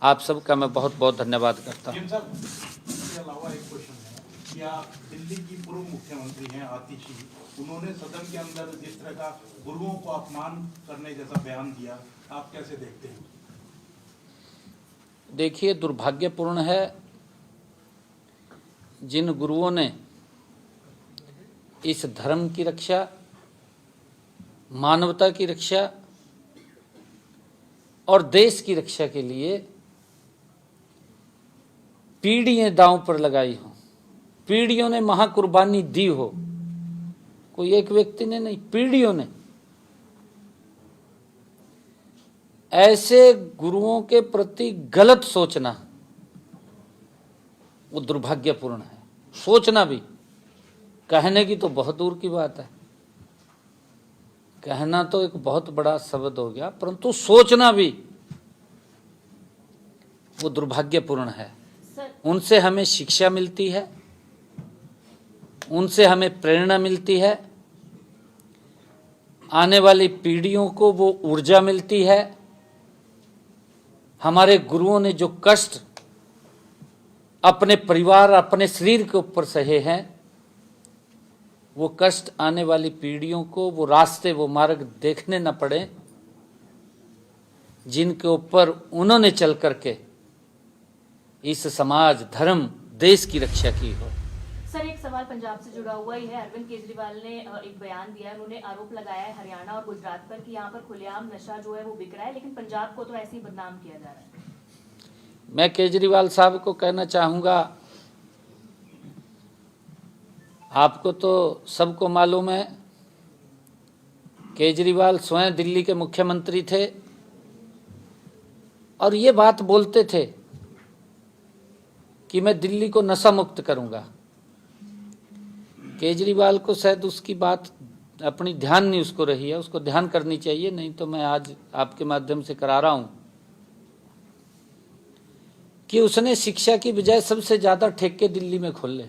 आप सबका मैं बहुत बहुत धन्यवाद करता हूँ। इसके अलावा एक क्वेश्चन है कि आप दिल्ली की पूर्व मुख्यमंत्री हैं आतिशी, उन्होंने सदन के अंदर जिस तरह का गुरुओं को अपमान करने जैसा बयान दिया, आप कैसे देखते हैं? देखिए, दुर्भाग्यपूर्ण है जिन गुरुओं ने इस धर्म की रक्षा, मानवता की रक्षा और देश की रक्षा के लिए पीढ़ियां दांव पर लगाई हो, पीढ़ियों ने महाकुर्बानी दी हो, कोई एक व्यक्ति ने नहीं, पीढ़ियों ने, ऐसे गुरुओं के प्रति गलत सोचना वो दुर्भाग्यपूर्ण है। सोचना भी, कहने की तो बहुत दूर की बात है, कहना तो एक बहुत बड़ा शब्द हो गया, परंतु सोचना भी वो दुर्भाग्यपूर्ण है। उनसे हमें शिक्षा मिलती है, उनसे हमें प्रेरणा मिलती है, आने वाली पीढ़ियों को वो ऊर्जा मिलती है। हमारे गुरुओं ने जो कष्ट अपने परिवार, अपने शरीर के ऊपर सहे हैं, वो कष्ट आने वाली पीढ़ियों को वो रास्ते, वो मार्ग देखने न पड़े जिनके ऊपर उन्होंने चल करके इस समाज, धर्म, देश की रक्षा की हो। सर, एक सवाल पंजाब से जुड़ा हुआ ही है। अरविंद केजरीवाल ने एक बयान दिया है, उन्होंने आरोप लगाया है हरियाणा और गुजरात पर कि यहाँ पर खुलेआम नशा जो है वो बिक रहा है, लेकिन पंजाब को तो ऐसे ही बदनाम किया जा रहा है। मैं केजरीवाल साहब को कहना चाहूँगा आपको तो सबको मालूम है, केजरीवाल स्वयं दिल्ली के मुख्यमंत्री थे और ये बात बोलते थे कि मैं दिल्ली को नशा मुक्त करूंगा। केजरीवाल को शायद उसकी बात अपनी ध्यान नहीं उसको रही है, उसको ध्यान करनी चाहिए, नहीं तो मैं आज आपके माध्यम से करा रहा हूं कि उसने शिक्षा की बजाय सबसे ज्यादा ठेके दिल्ली में खोले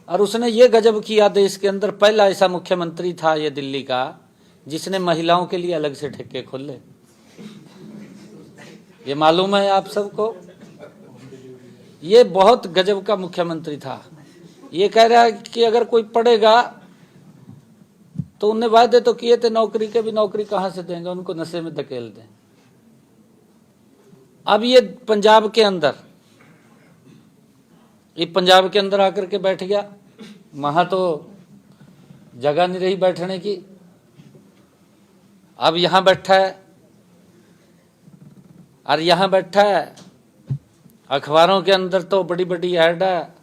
और उसने ये गजब किया, देश के अंदर पहला ऐसा मुख्यमंत्री था ये दिल्ली का जिसने महिलाओं के लिए अलग से ठेके खोले। ये मालूम है आप सबको, ये बहुत गजब का मुख्यमंत्री था। ये कह रहा है कि अगर कोई पढ़ेगा तो उन्हें वादे तो किए थे नौकरी के, भी नौकरी कहां से देंगे, उनको नशे में धकेल दें। अब ये पंजाब के अंदर आकर के बैठ गया, वहां तो जगह नहीं रही बैठने की, अब यहां बैठा है और यहां बैठा है। अखबारों के अंदर तो बड़ी बड़ी ऐड है,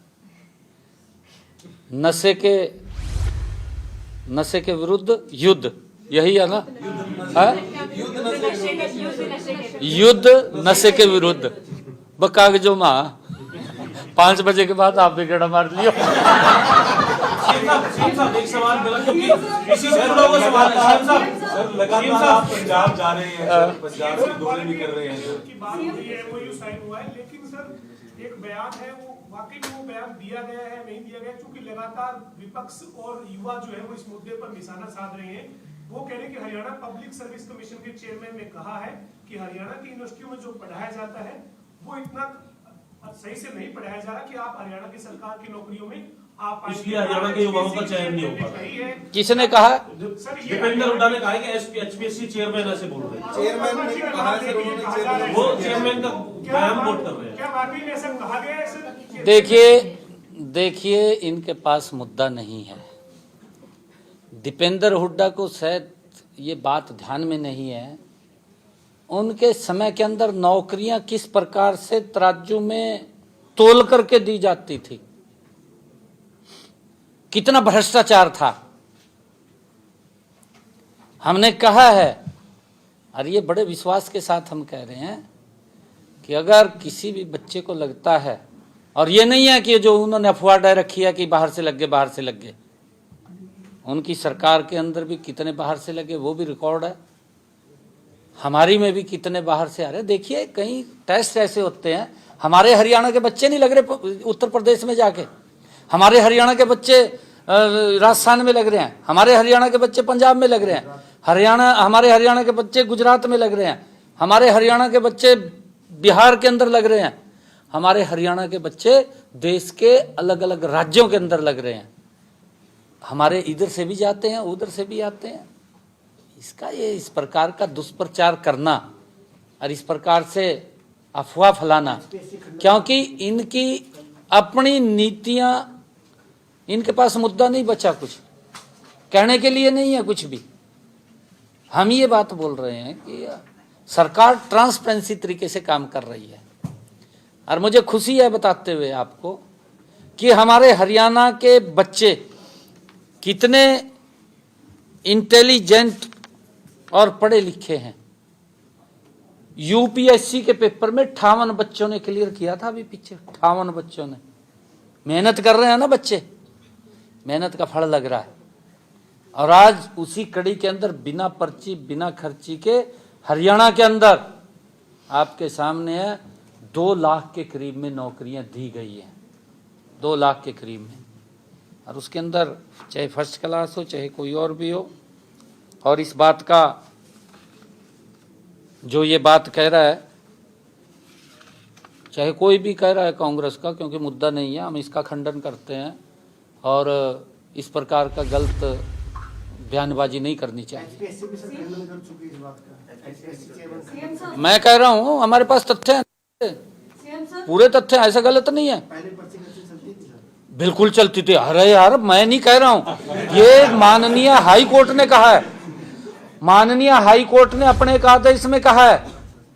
नशे के विरुद्ध युद्ध, यही है ना, युद्ध नशे के विरुद्ध। कागजों में 5 बजे के बाद आप भी गेड़ा मार लियो। एक सवाल इसी से जुड़ा हुआ सवाल है सर, लगातार आप पंजाब जा रहे हैं सर, पंजाब से दौरे भी कर रहे हैं सर। की बात हुई है, एमओयू साइन हुआ है, लेकिन सर एक बयान है, वो वाकई में वो बयान दिया गया है नहीं दिया गया, क्योंकि लगातार विपक्ष और युवा जो है वो इस मुद्दे पर निशाना साध रहे हैं। वो कह रहे हैं कि हरियाणा पब्लिक सर्विस कमीशन के चेयरमैन ने कहा है कि हरियाणा की यूनिवर्सिटियों में जो पढ़ाया जाता है वो इतना सही से नहीं पढ़ाया जा रहा कि आप हरियाणा की सरकार की नौकरियों में आप, इसलिए हरियाणा के युवाओं का चयन नहीं हो पा रहा। किसने कहा? दीपेंद्र हुड्डा ने कहा है कि एचपीएससी चेयरमैन ऐसे बोल रहे हैं, चेयरमैन ने कहा है, वो चेयरमैन का बयान कोट कर रहे हैं। क्या वाकई में ऐसा कहा गया है सर? देखिए इनके पास मुद्दा नहीं है। दीपेंद्र हुड्डा को शायद ये बात ध्यान में नहीं है, उनके समय के अंदर नौकरियां किस प्रकार से तराजू में तोल करके दी जाती थी, कितना भ्रष्टाचार था। हमने कहा है और ये बड़े विश्वास के साथ हम कह रहे हैं कि अगर किसी भी बच्चे को लगता है, और ये नहीं है कि जो उन्होंने अफवाह डाल रखी है कि बाहर से लग गए, उनकी सरकार के अंदर भी कितने बाहर से लगे वो भी रिकॉर्ड है, हमारी में भी कितने बाहर से आ रहे। देखिए कई टेस्ट ऐसे होते हैं, हमारे हरियाणा के बच्चे नहीं लग रहे उत्तर प्रदेश में जाके, हमारे हरियाणा के बच्चे राजस्थान में लग रहे हैं, हमारे हरियाणा के बच्चे पंजाब में लग रहे हैं, हमारे हरियाणा के बच्चे गुजरात में लग रहे हैं, हमारे हरियाणा के बच्चे बिहार के अंदर लग रहे हैं, हमारे हरियाणा के बच्चे देश के अलग अलग राज्यों के अंदर लग रहे हैं, हमारे इधर से भी जाते हैं उधर से भी आते हैं। इसका ये इस प्रकार का दुष्प्रचार करना और इस प्रकार से अफवाह फैलाना, क्योंकि इनकी अपनी नीतियां, इनके पास मुद्दा नहीं बचा, कुछ कहने के लिए नहीं है कुछ भी। हम ये बात बोल रहे हैं कि सरकार ट्रांसपेरेंसी तरीके से काम कर रही है और मुझे खुशी है बताते हुए आपको कि हमारे हरियाणा के बच्चे कितने इंटेलिजेंट और पढ़े लिखे हैं। यूपीएससी के पेपर में 58 बच्चों ने क्लियर किया था, अभी पीछे 58 बच्चों ने। मेहनत कर रहे हैं ना बच्चे, मेहनत का फल लग रहा है। और आज उसी कड़ी के अंदर बिना पर्ची बिना खर्ची के हरियाणा के अंदर आपके सामने है 2 लाख के करीब में नौकरियां दी गई हैं, 2 लाख के करीब में। और उसके अंदर चाहे फर्स्ट क्लास हो चाहे कोई और भी हो। और इस बात का जो ये बात कह रहा है, चाहे कोई भी कह रहा है कांग्रेस का, क्योंकि मुद्दा नहीं है, हम इसका खंडन करते हैं और इस प्रकार का गलत बयानबाजी नहीं करनी चाहिए। मैं कह रहा हूं हमारे पास तथ्य हैं, पूरे तथ्य, ऐसा गलत नहीं है, बिल्कुल चलती थी। अरे यार मैं नहीं कह रहा हूं, ये माननीय हाई कोर्ट ने कहा है, माननीय हाई कोर्ट ने अपने एक आदेश में कहा है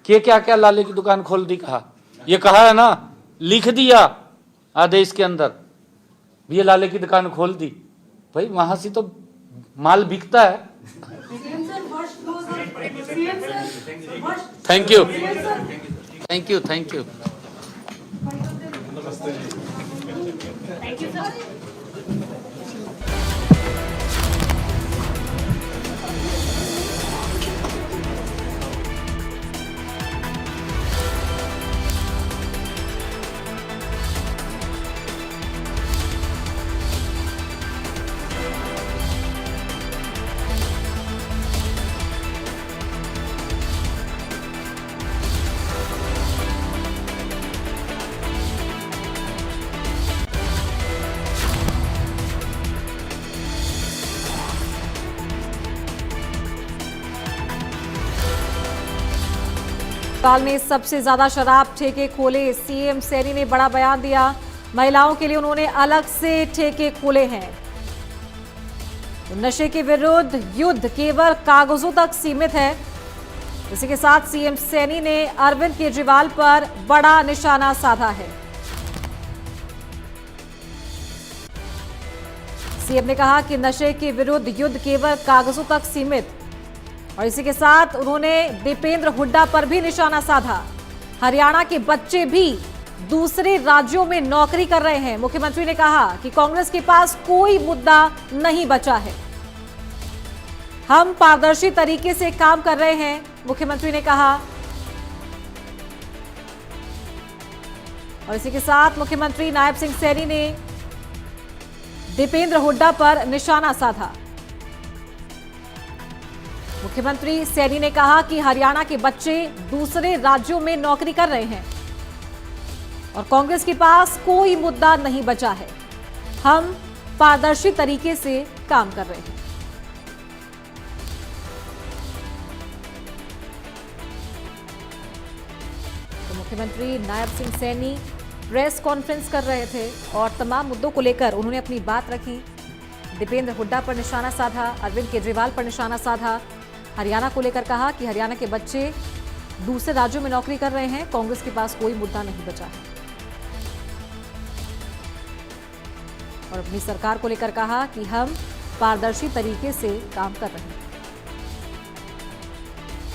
कि क्या क्या लाले की दुकान खोल दी, कहा, ये कहा है ना, लिख दिया आदेश के अंदर ये लाले की दुकान खोल दी, भाई वहां से तो माल बिकता है। Thank you, thank you, thank you. Thank you sir. साल में सबसे ज्यादा शराब ठेके खोले, सीएम सैनी ने बड़ा बयान दिया। महिलाओं के लिए उन्होंने अलग से ठेके खोले हैं। तो नशे के विरुद्ध युद्ध केवल कागजों तक सीमित है। इसी के साथ सीएम सैनी ने अरविंद केजरीवाल पर बड़ा निशाना साधा है। सीएम ने कहा कि नशे के विरुद्ध युद्ध केवल कागजों तक सीमित, और इसी के साथ उन्होंने दीपेंद्र हुड्डा पर भी निशाना साधा। हरियाणा के बच्चे भी दूसरे राज्यों में नौकरी कर रहे हैं। मुख्यमंत्री ने कहा कि कांग्रेस के पास कोई मुद्दा नहीं बचा है, हम पारदर्शी तरीके से काम कर रहे हैं, मुख्यमंत्री ने कहा। और इसी के साथ मुख्यमंत्री नायब सिंह सैनी ने दीपेंद्र हुड्डा पर निशाना साधा। मुख्यमंत्री सैनी ने कहा कि हरियाणा के बच्चे दूसरे राज्यों में नौकरी कर रहे हैं और कांग्रेस के पास कोई मुद्दा नहीं बचा है, हम पारदर्शी तरीके से काम कर रहे हैं। तो मुख्यमंत्री नायब सिंह सैनी प्रेस कॉन्फ्रेंस कर रहे थे और तमाम मुद्दों को लेकर उन्होंने अपनी बात रखी। दीपेंद्र हुड्डा पर निशाना साधा, अरविंद केजरीवाल पर निशाना साधा। हरियाणा को लेकर कहा कि हरियाणा के बच्चे दूसरे राज्यों में नौकरी कर रहे हैं, कांग्रेस के पास कोई मुद्दा नहीं बचा है। और अपनी सरकार को लेकर कहा कि हम पारदर्शी तरीके से काम कर रहे हैं।